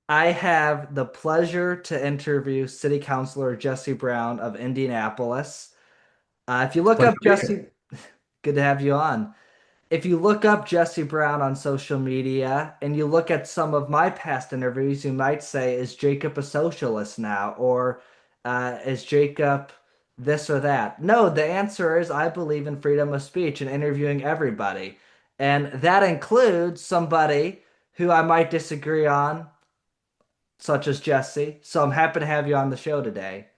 I have the pleasure to interview City Councilor Jesse Brown of Indianapolis. If you look Pleasure up to be here. Jesse, good to have you on. If you look up Jesse Brown on social media and you look at some of my past interviews, you might say, is Jacob a socialist now? Or is Jacob this or that? No, the answer is I believe in freedom of speech and interviewing everybody. And that includes somebody who I might disagree on, such as Jesse. So I'm happy to have you on the show today.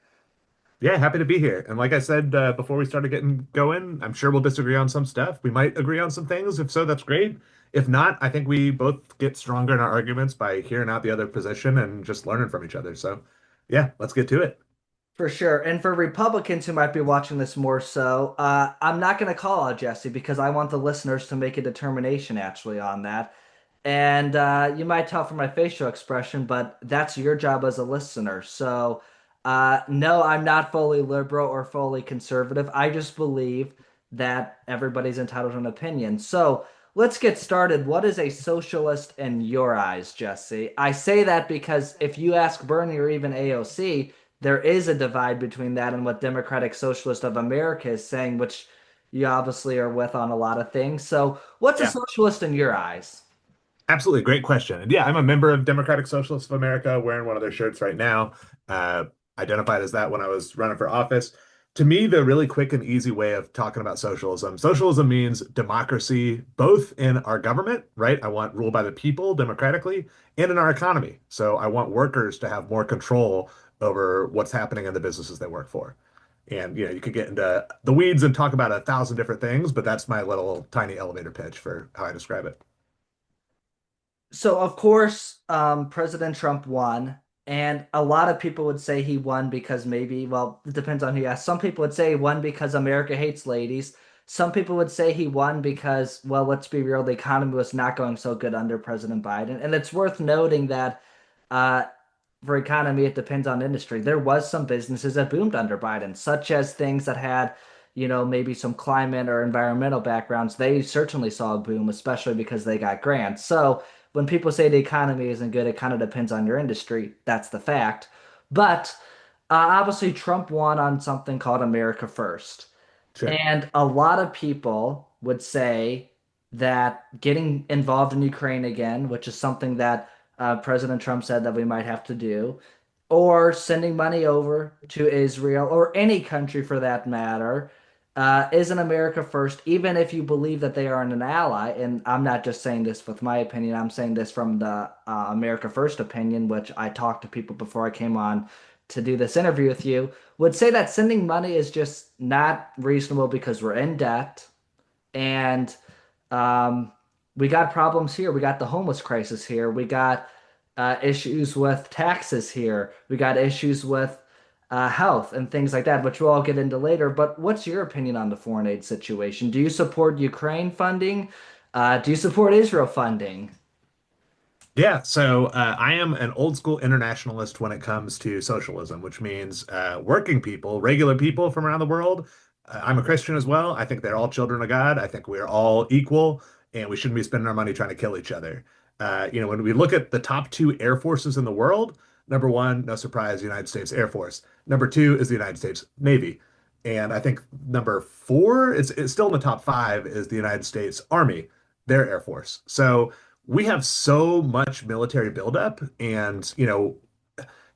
Yeah, happy to be here. And like I said before we started getting going, I'm sure we'll disagree on some stuff. We might agree on some things. If so, that's great. If not, I think we both get stronger in our arguments by hearing out the other position and just learning from each other. So, yeah, let's get to it. For sure. And for Republicans who might be watching this more so, I'm not going to call out Jesse because I want the listeners to make a determination actually on that. And you might tell from my facial expression, but that's your job as a listener. So, no, I'm not fully liberal or fully conservative. I just believe that everybody's entitled to an opinion. So, let's get started. What is a socialist in your eyes, Jesse? I say that because if you ask Bernie or even AOC, there is a divide between that and what Democratic Socialist of America is saying, which you obviously are with on a lot of things. So, what's a Yeah, socialist in your eyes? absolutely. Great question. And yeah, I'm a member of Democratic Socialists of America, wearing one of their shirts right now. Uh, Identified as that when I was running for office. To me, the really quick and easy way of talking about socialism means democracy, both in our government, right? I want rule by the people democratically, and in our economy. So I want workers to have more control over what's happening in the businesses they work for. And you could get into the weeds and talk about 1,000 different things, but that's my little tiny elevator pitch for how I describe it. So, of course, President Trump won, and a lot of people would say he won because maybe, well, it depends on who you ask. Some people would say he won because America hates ladies. Some people would say he won because, well, let's be real, the economy was not going so good under President Biden. And it's worth noting that uh, for economy, it depends on industry. There was some businesses that boomed under Biden, such as things that had, maybe some climate or environmental backgrounds. They certainly saw a boom, especially because they got grants. So when people say the economy isn't good, it kind of depends on your industry. That's the fact. But obviously, Trump won on something called America First. Sure. And a lot of people would say that getting involved in Ukraine again, which is something that President Trump said that we might have to do, or sending money over to Israel or any country for that matter, is an America first, even if you believe that they are an ally. And I'm not just saying this with my opinion, I'm saying this from the America First opinion, which I talked to people before I came on to do this interview with you, would say that sending money is just not reasonable because we're in debt and um, we got problems here. We got the homeless crisis here. We got issues with taxes here. We got issues with health and things like that, which we'll all get into later. But what's your opinion on the foreign aid situation? Do you support Ukraine funding? Do you support Israel funding? Yeah, so I am an old school internationalist when it comes to socialism, which means working people, regular people from around the world. I'm a Christian as well. I think they're all children of God. I think we're all equal, and we shouldn't be spending our money trying to kill each other. When we look at the top two air forces in the world, number one, no surprise, United States Air Force. Number two is the United States Navy. And I think number four, it's still in the top five, is the United States Army, their Air Force. So we have so much military buildup and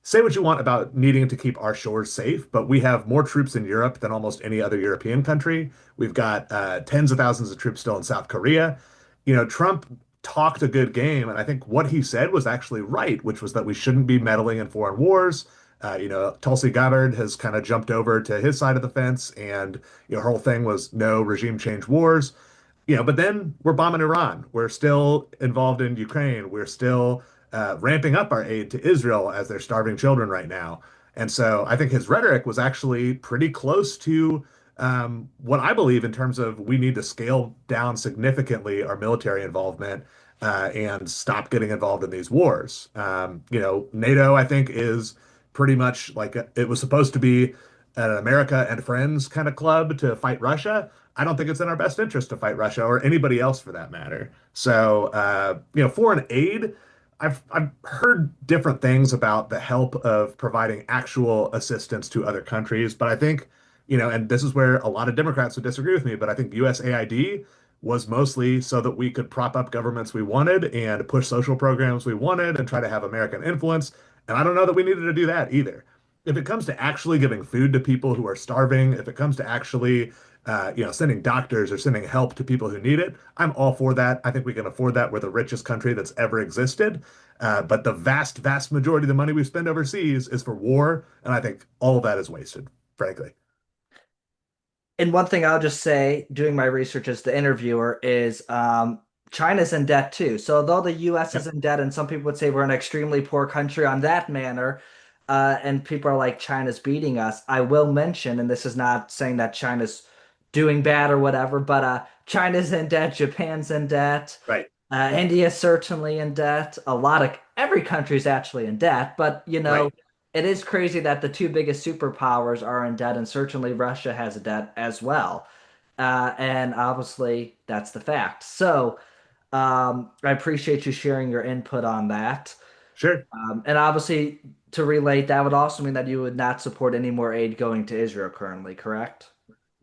say what you want about needing to keep our shores safe, but we have more troops in Europe than almost any other European country. We've got tens of thousands of troops still in South Korea. Trump talked a good game, and I think what he said was actually right, which was that we shouldn't be meddling in foreign wars. Tulsi Gabbard has kind of jumped over to his side of the fence, and her whole thing was no regime change wars. But then we're bombing Iran. We're still involved in Ukraine. We're still ramping up our aid to Israel as they're starving children right now. And so I think his rhetoric was actually pretty close to what I believe in terms of we need to scale down significantly our military involvement and stop getting involved in these wars. NATO, I think, is pretty much like it was supposed to be an America and friends kind of club to fight Russia. I don't think it's in our best interest to fight Russia or anybody else for that matter. So, foreign aid, I've heard different things about the help of providing actual assistance to other countries, but I think, and this is where a lot of Democrats would disagree with me, but I think USAID was mostly so that we could prop up governments we wanted and push social programs we wanted and try to have American influence. And I don't know that we needed to do that either. If it comes to actually giving food to people who are starving, if it comes to actually sending doctors or sending help to people who need it. I'm all for that. I think we can afford that. We're the richest country that's ever existed. But the vast, vast majority of the money we spend overseas is for war, and I think all of that is wasted, frankly. And one thing I'll just say, doing my research as the interviewer, is China's in debt too. So although the U.S. is Yep. in debt, and some people would say we're an extremely poor country on that manner, and people are like China's beating us, I will mention, and this is not saying that China's doing bad or whatever, but China's in debt, Japan's in debt, Right. India's certainly in debt. A lot of every country's actually in debt, but Right. it is crazy that the two biggest superpowers are in debt, and certainly Russia has a debt as well. And obviously, that's the fact. So, I appreciate you sharing your input on that. Sure. And obviously, to relate, that would also mean that you would not support any more aid going to Israel currently, correct?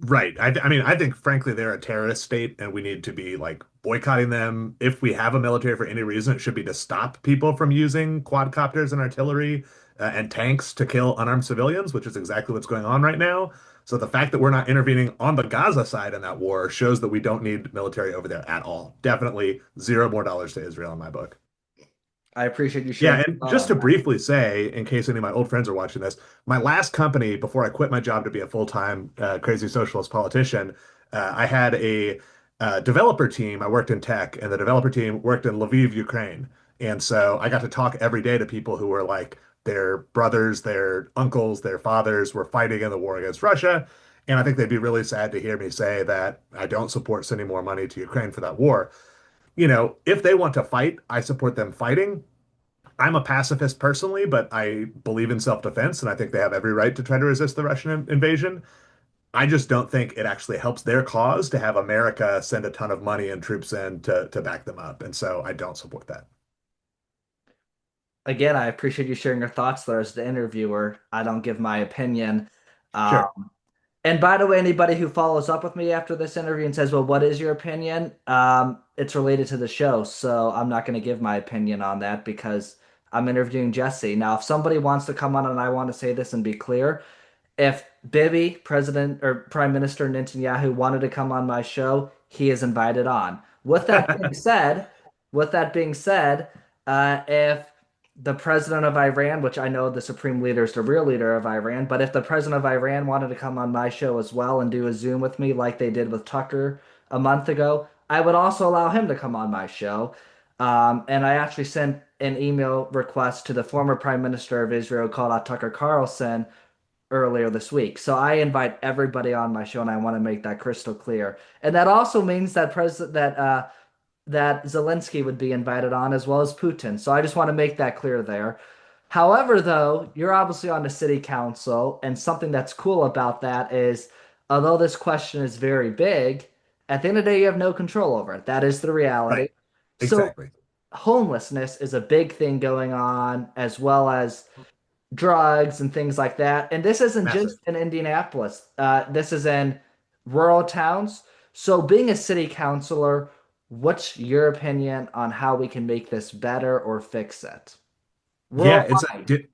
Right. I mean, I think frankly they're a terrorist state and we need to be like boycotting them. If we have a military for any reason, it should be to stop people from using quadcopters and artillery and tanks to kill unarmed civilians, which is exactly what's going on right now. So the fact that we're not intervening on the Gaza side in that war shows that we don't need military over there at all. Definitely zero more dollars to Israel in my book. I appreciate you sharing Yeah, your and thought just on to that. briefly say, in case any of my old friends are watching this, my last company before I quit my job to be a full-time crazy socialist politician, I had a developer team. I worked in tech, and the developer team worked in Lviv, Ukraine. And so I got to talk every day to people who were like their brothers, their uncles, their fathers were fighting in the war against Russia. And I think they'd be really sad to hear me say that I don't support sending more money to Ukraine for that war. If they want to fight, I support them fighting. I'm a pacifist personally, but I believe in self-defense, and I think they have every right to try to resist the Russian invasion. I just don't think it actually helps their cause to have America send a ton of money and troops in to back them up. And so I don't support that. Again, I appreciate you sharing your thoughts there as the interviewer. I don't give my opinion. Uh, Sure. And by the way, anybody who follows up with me after this interview and says, "Well, what is your opinion?" It's related to the show, so I'm not going to give my opinion on that because I'm interviewing Jesse. Now, if somebody wants to come on and I want to say this and be clear, if Bibi, President or Prime Minister Netanyahu, wanted to come on my show, he is invited on. With that being said, if the president of Iran, which I know the supreme leader is the real leader of Iran, but if the president of Iran wanted to come on my show as well and do a Zoom with me like they did with Tucker a month ago, I would also allow him to come on my show. And I actually sent an email request to the former Prime Minister of Israel called Tucker Carlson earlier this week. So I invite everybody on my show, and I want to make that crystal clear. And that also means that that Zelensky would be invited on as well as Putin. So I just want to make that clear there. However, though, you're obviously on the city council, and something that's cool about that is, although this question is very big, at the end of the day, you have no control over it. That is the reality. Right. So Exactly. homelessness is a big thing going on, as well as drugs and things like that. And this isn't Massive. just in Indianapolis. This is in rural towns. So being a city councilor, what's your opinion on how we can make this better or fix it? Yeah, it's Worldwide.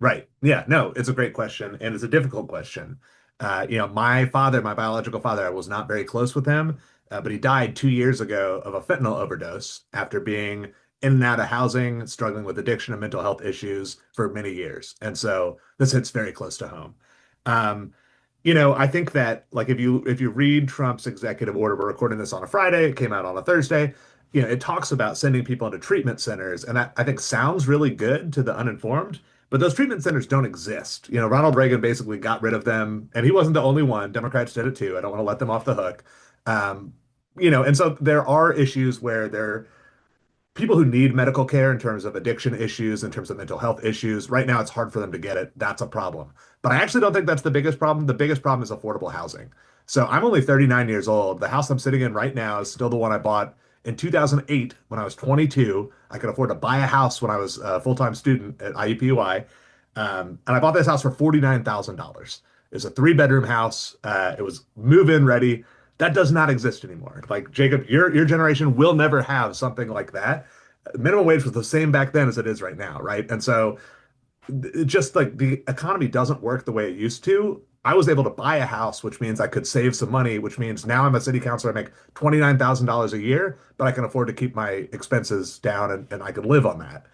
right. Yeah, no, it's a great question and it's a difficult question. My father, my biological father, I was not very close with him, but he died 2 years ago of a fentanyl overdose after being in and out of housing, struggling with addiction and mental health issues for many years. And so this hits very close to home. Um, I think that like if you read Trump's executive order, we're recording this on a Friday, it came out on a Thursday. It talks about sending people into treatment centers, and that I think sounds really good to the uninformed, but those treatment centers don't exist. Ronald Reagan basically got rid of them, and he wasn't the only one. Democrats did it too. I don't want to let them off the hook. Um, and so there are issues where there people who need medical care in terms of addiction issues, in terms of mental health issues, right now it's hard for them to get it. That's a problem. But I actually don't think that's the biggest problem. The biggest problem is affordable housing. So I'm only 39 years old. The house I'm sitting in right now is still the one I bought In 2008, when I was 22, I could afford to buy a house when I was a full-time student at IUPUI. And I bought this house for $49,000. It was a three-bedroom house. It was move-in ready. That does not exist anymore. Like Jacob, your generation will never have something like that. Minimum wage was the same back then as it is right now, right? And so it just like the economy doesn't work the way it used to. I was able to buy a house, which means I could save some money, which means now I'm a city councilor. I make $29,000 a year, but I can afford to keep my expenses down and I can live on that.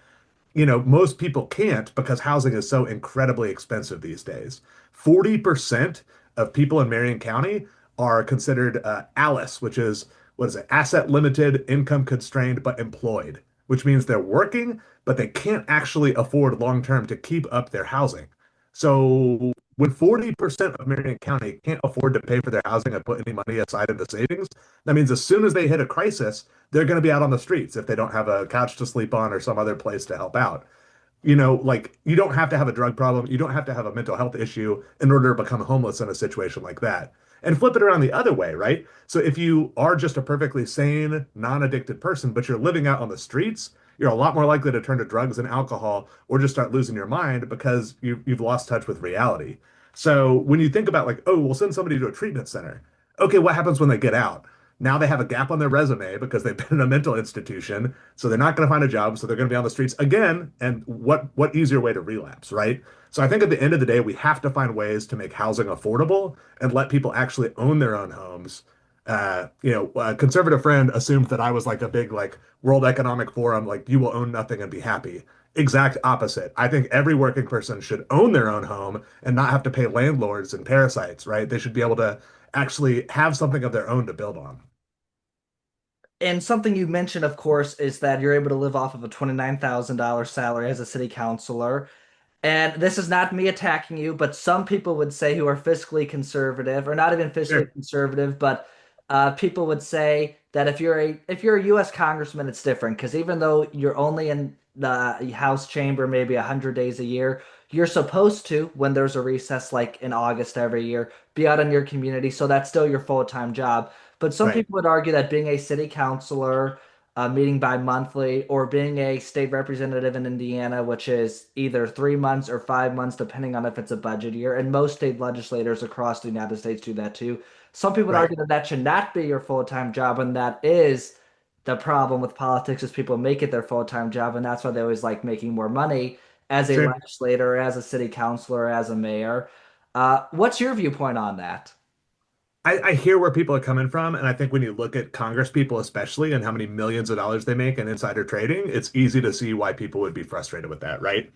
Most people can't because housing is so incredibly expensive these days. 40% of people in Marion County are considered ALICE, which is, what is it, asset limited, income constrained, but employed, which means they're working, but they can't actually afford long term to keep up their housing. So when 40% of Marion County can't afford to pay for their housing and put any money aside into savings, that means as soon as they hit a crisis, they're going to be out on the streets if they don't have a couch to sleep on or some other place to help out. Like you don't have to have a drug problem, you don't have to have a mental health issue in order to become homeless in a situation like that. And flip it around the other way, right? So if you are just a perfectly sane, non-addicted person, but you're living out on the streets, you're a lot more likely to turn to drugs and alcohol or just start losing your mind because you've lost touch with reality. So when you think about like, oh, we'll send somebody to a treatment center. Okay, what happens when they get out? Now they have a gap on their resume because they've been in a mental institution, so they're not going to find a job, so they're going to be on the streets again. And what easier way to relapse, right? So I think at the end of the day, we have to find ways to make housing affordable and let people actually own their own homes. A conservative friend assumed that I was like a big like World Economic Forum, like you will own nothing and be happy. Exact opposite. I think every working person should own their own home and not have to pay landlords and parasites, right? They should be able to actually have something of their own to build on. And something you mentioned, of course, is that you're able to live off of a $29,000 salary as a city councilor. And this is not me attacking you, but some people would say who are fiscally conservative, or not even fiscally Sure. conservative, but people would say that if you're a U.S. congressman, it's different because even though you're only in the House chamber maybe 100 days a year, you're supposed to, when there's a recess like in August every year, be out in your community. So that's still your full-time job. But some Right. people would argue that being a city councilor, meeting bi-monthly, or being a state representative in Indiana, which is either 3 months or 5 months, depending on if it's a budget year. And most state legislators across the United States do that too. Some people would Right. argue that that should not be your full-time job, and that is the problem with politics is people make it their full-time job, and that's why they always like making more money as a Sure. legislator, as a city councilor, as a mayor. What's your viewpoint on that? I hear where people are coming from, and I think when you look at Congress people, especially, and how many millions of dollars they make in insider trading, it's easy to see why people would be frustrated with that, right?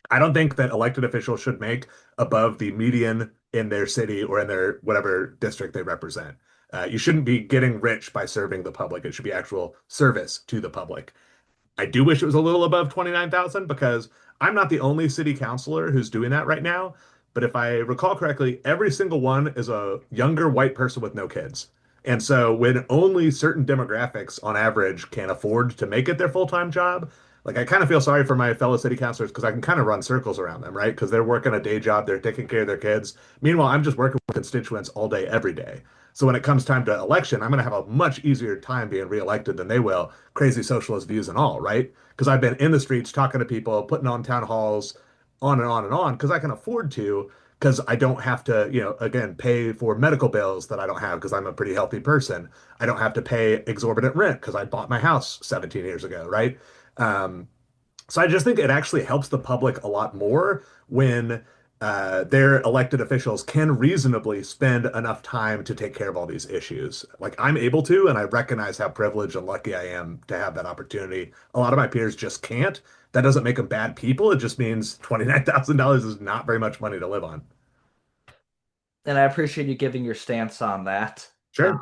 I don't think that elected officials should make above the median in their city or in their whatever district they represent. You shouldn't be getting rich by serving the public. It should be actual service to the public. I do wish it was a little above 29,000 because I'm not the only city councilor who's doing that right now. But if I recall correctly, every single one is a younger white person with no kids. And so when only certain demographics on average can afford to make it their full-time job, like I kind of feel sorry for my fellow city councilors because I can kind of run circles around them, right? Because they're working a day job, they're taking care of their kids. Meanwhile, I'm just working with constituents all day, every day. So when it comes time to election, I'm going to have a much easier time being reelected than they will, crazy socialist views and all, right? Because I've been in the streets talking to people, putting on town halls, on and on and on, because I can afford to, because I don't have to, again, pay for medical bills that I don't have because I'm a pretty healthy person. I don't have to pay exorbitant rent because I bought my house 17 years ago, right? Um, so I just think it actually helps the public a lot more when their elected officials can reasonably spend enough time to take care of all these issues. Like I'm able to, and I recognize how privileged and lucky I am to have that opportunity. A lot of my peers just can't. That doesn't make them bad people. It just means $29,000 is not very much money to live on. And I appreciate you giving your stance on that. Sure.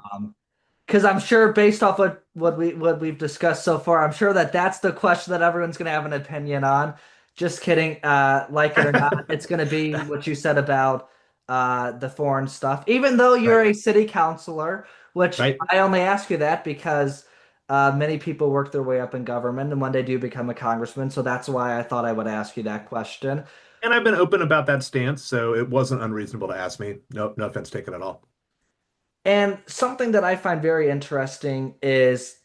Because I'm sure, based off what we've discussed so far, I'm sure that that's the question that everyone's going to have an opinion on. Just kidding. Like it or not, it's going to be what you said about the foreign stuff. Even though you're Right. a city councilor, which Right. I only ask you that because many people work their way up in government and one day do become a congressman. So that's why I thought I would ask you that question. And I've been open about that stance, so it wasn't unreasonable to ask me. No, no offense taken at all. And something that I find very interesting is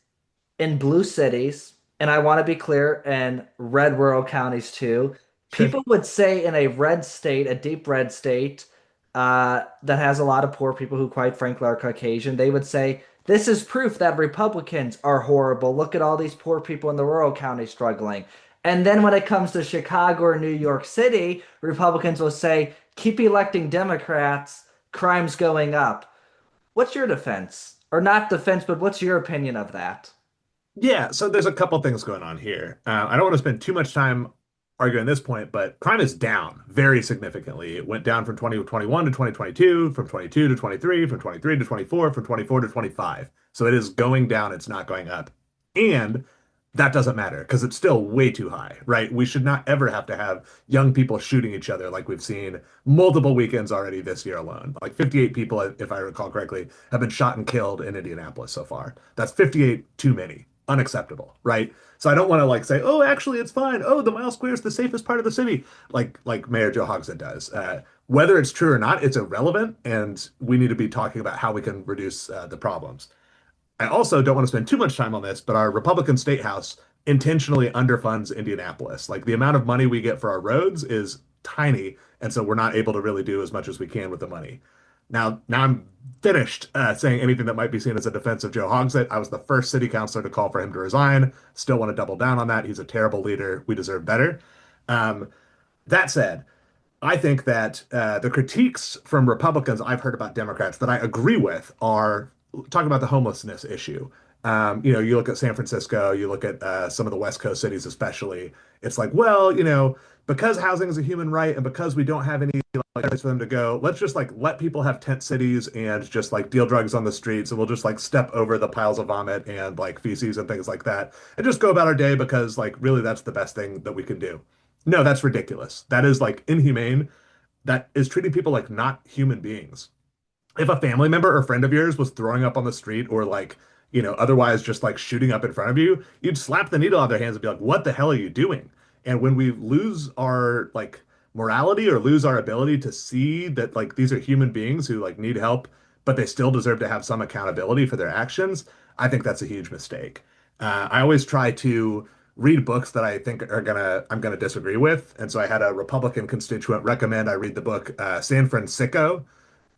in blue cities, and I want to be clear, in red rural counties too, Sure. people would say in a red state, a deep red state, that has a lot of poor people who, quite frankly, are Caucasian, they would say, this is proof that Republicans are horrible. Look at all these poor people in the rural counties struggling. And then when it comes to Chicago or New York City, Republicans will say, keep electing Democrats, crime's going up. What's your defense? Or not defense, but what's your opinion of that? Yeah, so there's a couple things going on here. I don't want to spend too much time arguing this point, but crime is down very significantly. It went down from 2021 to 2022, from 22 to 23, from 23 to 24, from 24 to 25. So it is going down, it's not going up. And that doesn't matter because it's still way too high, right? We should not ever have to have young people shooting each other like we've seen multiple weekends already this year alone. Like 58 people, if I recall correctly, have been shot and killed in Indianapolis so far. That's 58 too many. Unacceptable, right? So I don't want to like say, oh, actually, it's fine. Oh, the mile square is the safest part of the city, like Mayor Joe Hogsett does. Whether it's true or not, it's irrelevant, and we need to be talking about how we can reduce the problems. I also don't want to spend too much time on this, but our Republican state house intentionally underfunds Indianapolis. Like the amount of money we get for our roads is tiny, and so we're not able to really do as much as we can with the money. Now I'm finished saying anything that might be seen as a defense of Joe Hogsett. I was the first city councilor to call for him to resign. Still want to double down on that. He's a terrible leader. We deserve better. Um, that said, I think that the critiques from Republicans I've heard about Democrats that I agree with are talking about the homelessness issue. You look at San Francisco, you look at some of the West Coast cities, especially. It's like, well, because housing is a human right and because we don't have any like place for them to go, let's just like let people have tent cities and just like deal drugs on the streets, and we'll just like step over the piles of vomit and like feces and things like that, and just go about our day because like really that's the best thing that we can do. No, that's ridiculous. That is like inhumane. That is treating people like not human beings. If a family member or friend of yours was throwing up on the street or like, otherwise just like shooting up in front of you, you'd slap the needle out of their hands and be like, what the hell are you doing? And when we lose our like morality or lose our ability to see that like these are human beings who like need help, but they still deserve to have some accountability for their actions, I think that's a huge mistake. I always try to read books that I think I'm gonna disagree with. And so I had a Republican constituent recommend I read the book San Francisco.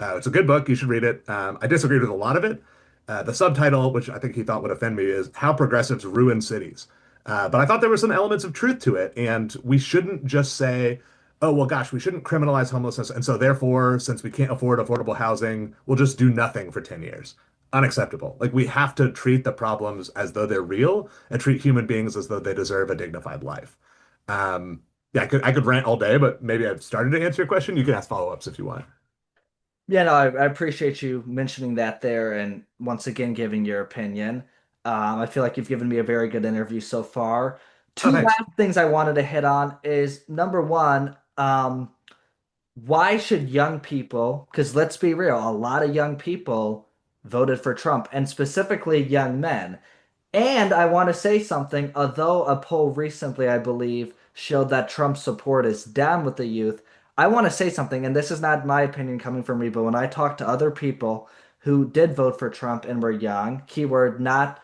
It's a good book. You should read it. I disagreed with a lot of it. The subtitle, which I think he thought would offend me, is How Progressives Ruin Cities. But I thought there were some elements of truth to it. And we shouldn't just say, oh, well, gosh, we shouldn't criminalize homelessness. And so, therefore, since we can't afford affordable housing, we'll just do nothing for 10 years. Unacceptable. Like, we have to treat the problems as though they're real and treat human beings as though they deserve a dignified life. Yeah, I could rant all day, but maybe I've started to answer your question. You can ask follow-ups if you want. Yeah, no, I appreciate you mentioning that there and once again giving your opinion. I feel like you've given me a very good interview so far. Oh, Two thanks. last things I wanted to hit on is number one, why should young people, because let's be real, a lot of young people voted for Trump, and specifically young men. And I want to say something, although a poll recently, I believe, showed that Trump's support is down with the youth, I want to say something, and this is not my opinion coming from me, but when I talk to other people who did vote for Trump and were young, keyword not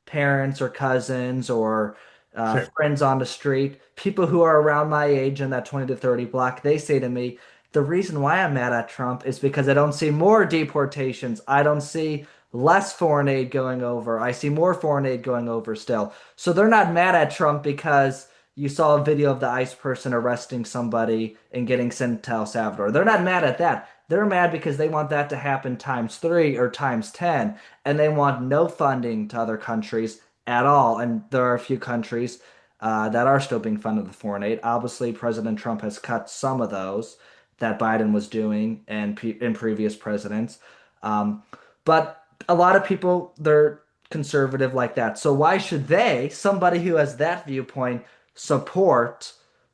parents or cousins or Sure. friends on the street, people who are around my age in that 20 to 30 block, they say to me, the reason why I'm mad at Trump is because I don't see more deportations. I don't see less foreign aid going over. I see more foreign aid going over still. So they're not mad at Trump because you saw a video of the ICE person arresting somebody and getting sent to El Salvador. They're not mad at that. They're mad because they want that to happen times three or times 10, and they want no funding to other countries at all. And there are a few countries that are still being funded with foreign aid. Obviously, President Trump has cut some of those that Biden was doing and in previous presidents. Um, but a lot of people, they're conservative like that. So why should they, somebody who has that viewpoint, support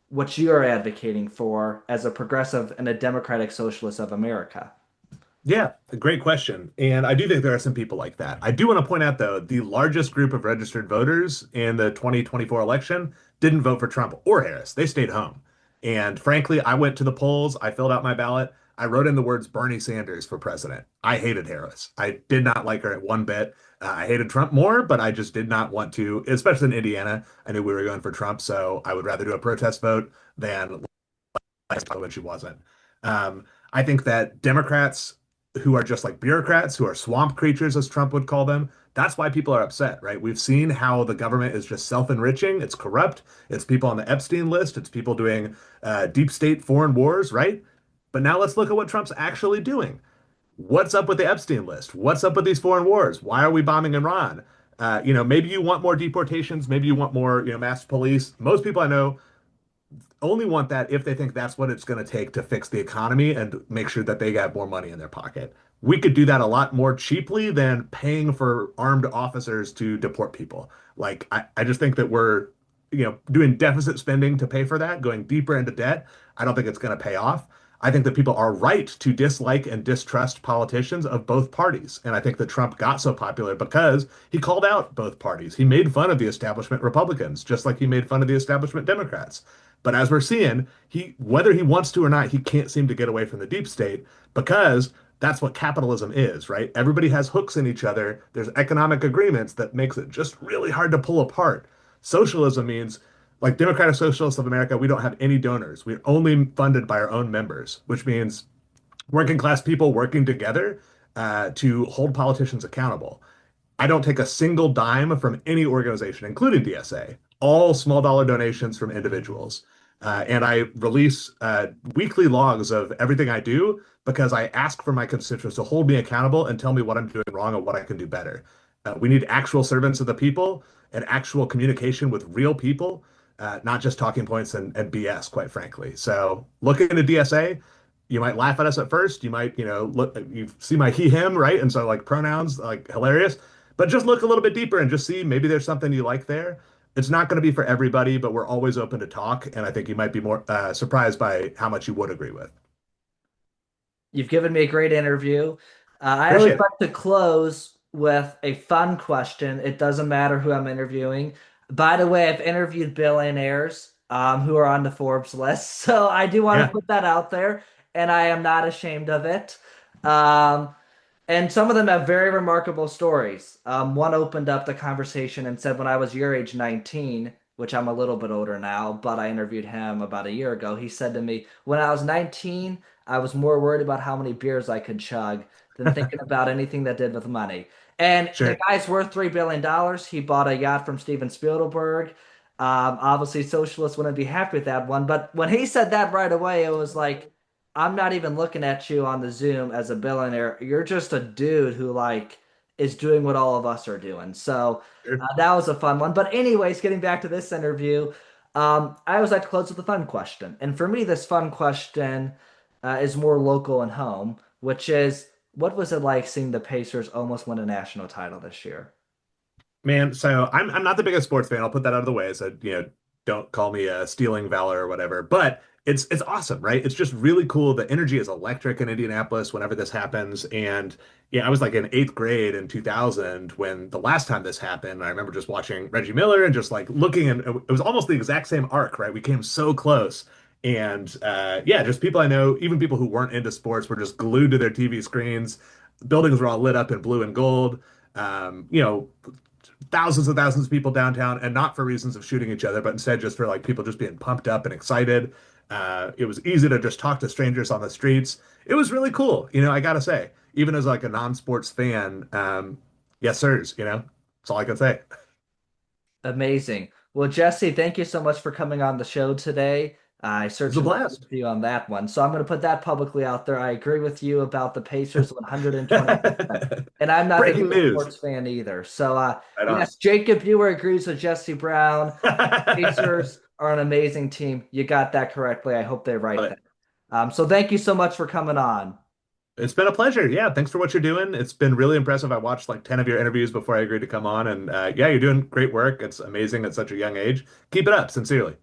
what you're advocating for as a progressive and a Democratic Socialist of America? Yeah, a great question. And I do think there are some people like that. I do want to point out, though, the largest group of registered voters in the 2024 election didn't vote for Trump or Harris. They stayed home. And frankly, I went to the polls, I filled out my ballot. I wrote in the words Bernie Sanders for president. I hated Harris. I did not like her at one bit. I hated Trump more, but I just did not want to, especially in Indiana. I knew we were going for Trump, so I would rather do a protest vote than when she wasn't. I think that Democrats who are just like bureaucrats, who are swamp creatures, as Trump would call them, that's why people are upset, right? We've seen how the government is just self-enriching. It's corrupt. It's people on the Epstein list. It's people doing deep state foreign wars, right? But now let's look at what Trump's actually doing. What's up with the Epstein list? What's up with these foreign wars? Why are we bombing Iran? Maybe you want more deportations. Maybe you want more, mass police. Most people I know only want that if they think that's what it's going to take to fix the economy and make sure that they got more money in their pocket. We could do that a lot more cheaply than paying for armed officers to deport people. Like, I just think that we're, doing deficit spending to pay for that, going deeper into debt. I don't think it's going to pay off. I think that people are right to dislike and distrust politicians of both parties. And I think that Trump got so popular because he called out both parties. He made fun of the establishment Republicans, just like he made fun of the establishment Democrats. But as we're seeing, whether he wants to or not, he can't seem to get away from the deep state because that's what capitalism is, right? Everybody has hooks in each other. There's economic agreements that makes it just really hard to pull apart. Socialism means, like Democratic Socialists of America, we don't have any donors. We're only funded by our own members, which means working class people working together to hold politicians accountable. I don't take a single dime from any organization, including DSA, all small dollar donations from individuals. And I release weekly logs of everything I do because I ask for my constituents to hold me accountable and tell me what I'm doing wrong and what I can do better. We need actual servants of the people and actual communication with real people, not just talking points and BS, quite frankly. So look into DSA. You might laugh at us at first. You might, look, you see my he, him, right? And so like pronouns, like hilarious. But just look a little bit deeper and just see maybe there's something you like there. It's not going to be for everybody, but we're always open to talk. And I think you might be more surprised by how much you would agree with. You've given me a great interview. I always Appreciate it. like to close with a fun question. It doesn't matter who I'm interviewing. By the way, I've interviewed billionaires who are on the Forbes list, so I do want to Yeah, put that out there, and I am not ashamed of it. Um, and some of them have very remarkable stories. One opened up the conversation and said, when I was your age, 19, which I'm a little bit older now, but I interviewed him about a year ago. He said to me, when I was 19, I was more worried about how many beers I could chug than thinking about anything that did with money. And the sure. guy's worth $3 billion. He bought a yacht from Steven Spielberg. Obviously, socialists wouldn't be happy with that one. But when he said that right away, it was like, I'm not even looking at you on the Zoom as a billionaire. You're just a dude who like is doing what all of us are doing. So Sure. that was a fun one. But anyways, getting back to this interview, I always like to close with a fun question. And for me, this fun question is more local and home, which is, what was it like seeing the Pacers almost win a national title this year? Man, so I'm not the biggest sports fan. I'll put that out of the way. So, don't call me stealing valor or whatever. But it's awesome, right? It's just really cool. The energy is electric in Indianapolis whenever this happens. And yeah, I was like in eighth grade in 2000 when the last time this happened. I remember just watching Reggie Miller and just like looking, and it was almost the exact same arc, right? We came so close. And yeah, just people I know, even people who weren't into sports, were just glued to their TV screens. Buildings were all lit up in blue and gold. Um, you know, thousands of people downtown, and not for reasons of shooting each other, but instead just for like people just being pumped up and excited. It was easy to just talk to strangers on the streets. It was really cool, I gotta say, even as like a non-sports fan. Yes, sirs, that's all I can say. Amazing. Well, Jesse, thank you so much for coming on the show today. I It's a certainly agree blast. with you on that one. So I'm going to put that publicly out there. I agree with you about the Pacers 120%. And I'm not the Breaking biggest news. sports fan either. So Right on. yes, Jacob Ewer agrees with Jesse Brown. Pacers are an amazing team. You got that correctly. I hope they're right Love there. it. So thank you so much for coming on. It's been a pleasure. Yeah, thanks for what you're doing. It's been really impressive. I watched like 10 of your interviews before I agreed to come on, and yeah, you're doing great work. It's amazing at such a young age. Keep it up, sincerely.